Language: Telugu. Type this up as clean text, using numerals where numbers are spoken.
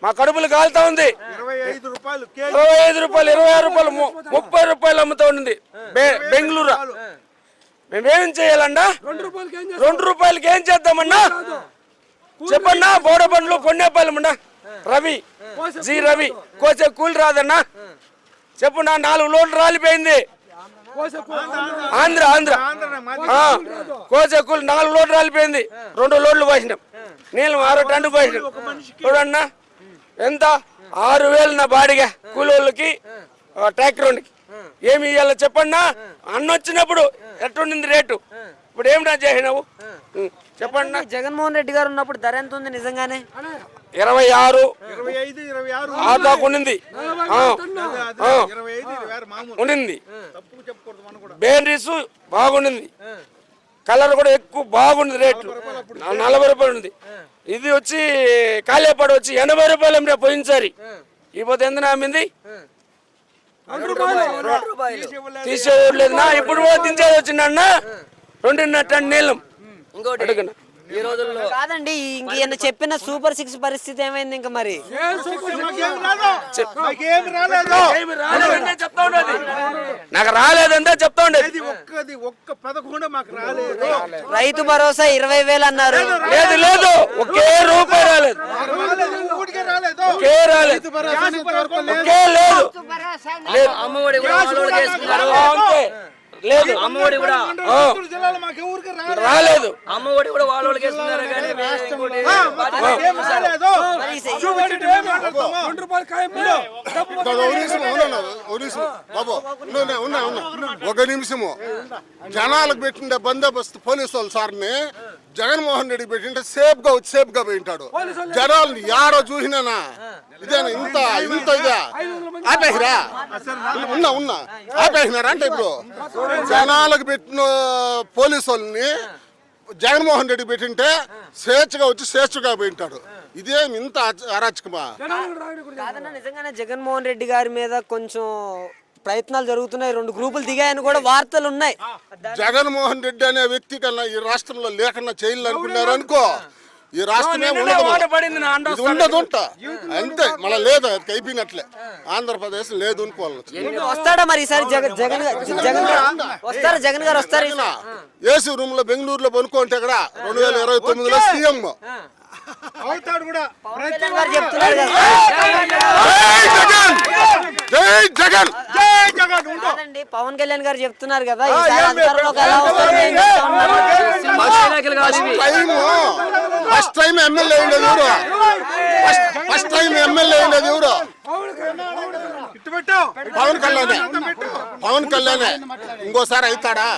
మా కడుపులు కాలుతా ఉంది. 25 రూపాయలు, 25 రూపాయలు, 26 రూపాయలు, 30 రూపాయలు అమ్ముతా ఉంది బెంగళూరు. మేమేం చేయాలన్నా? 2 రూపాయలకి ఏం చేద్దామన్నా చెప్పన్నా? బోడ బండ్లు కొన్నేపాలమన్నా. రవి రవి కోసే కూలి రాదన్నా చెప్పున్నా. 4 లోడ్లు రాలిపోయింది. ఆంధ్ర కోసే కూలి 4 లోడ్లు రాలిపోయింది. 2 లోడ్లు పోసినాం. నీళ్ళు 6 టన్ను పోసినాం. చూడన్నా ఎంత 6,000 నా బాడిగా కూలోళ్ళకి ట్రాక్టర్ ఏమి ఇవ్వాలో చెప్పన్నా? అన్న వచ్చినప్పుడు ఎట్టుండింది రేటు, ఇప్పుడు ఏమిటా చేసినావు చెప్పండి. జగన్మోహన్ రెడ్డి గారు ఉన్నప్పుడు ధర ఎంత ఉంది నిజంగానే? 26 25 దాకా ఉండింది. ఉండింది. బేనరీస్ బాగుండింది. కలర్ కూడా ఎక్కువ బాగుంది. రేటు 40 రూపాయలు ఉంది. ఇది వచ్చి కాలేపాడు వచ్చి 80 రూపాయలు అమ్మినా పోయినసారి. ఇపోతే ఎంత అమ్మింది? తీసేయలేదు నా. ఇప్పుడు దించేది వచ్చిందన్న 2.5 టన్ నీళ్ళం. ఇంకోటి అడుగునా ఈ రోజుల్లో కాదండి, ఇంక చెప్పిన సూపర్ 6 పరిస్థితి ఏమైంది? ఇంకా మరి నాకు రాలేదంటే చెప్తా ఉండేది. రైతు భరోసా 20,000 అన్నారు. లేదు లేదు, ఒకే రూపాయి రాలేదు. ఒకే రాలేదు. ఒకే లేదు. అమ్మఒడి కూడా అంతే లేదు. అమ్మఒడి కూడా రాలేదు. అమ్మఒడి కూడా వాళ్ళకి ఒక నిమిషము. జనాలకు పెట్టిండే బందోబస్తు పోలీసు వాళ్ళు సార్ని జగన్మోహన్ రెడ్డి పెట్టింటే సేఫ్ గా వచ్చి సేఫ్ గా పోయింటాడు. జనాలు యారో చూసినానా ఇదేనా ఇంత ఇంత ఇదా ఆపేసిరా ఉన్నా ఆపేసినారా అంటే ఇప్పుడు జనాలకు పెట్టిన పోలీసు వాళ్ళని జగన్మోహన్ రెడ్డి పెట్టింటే స్వేచ్ఛగా వచ్చి స్వేచ్ఛగా పోయింటాడు. ఇదేం ఇంత అరాచకమా? కాదన్నా నిజంగానే జగన్మోహన్ రెడ్డి గారి మీద కొంచెం ప్రయత్నాలు జరుగుతున్నాయి. 2 గ్రూపులు దిగాయని కూడా వార్తలు ఉన్నాయి. జగన్మోహన్ రెడ్డి అనే వ్యక్తి కన్నా ఈ రాష్ట్రంలో లేకుండా చేయాలనుకున్నారు అనుకో, ఈ రాష్ట్రమే ఉండదు అంతే. మళ్ళీ లేదు, అయిపోయినట్లే. ఆంధ్రప్రదేశ్ లేదు అనుకోవాలి. వస్తాడా మరి ఈసారి వస్తారా? జగన్ గారు వస్తారు. ఏసీ రూమ్ లో బెంగళూరులో పనుకుంటే కూడా 2029లో సీఎం అవుతాడు కూడా. చెప్తున్నారు పవన్ కళ్యాణ్ గారు చెప్తున్నారు కదా ఫస్ట్ టైం ఎమ్మెల్యే ఉండేది ఎవరు? ఫస్ట్ టైం ఎమ్మెల్యే ఉండేది ఎవరు? పవన్ కళ్యాణ్. ఇంకోసారి అవుతాడా?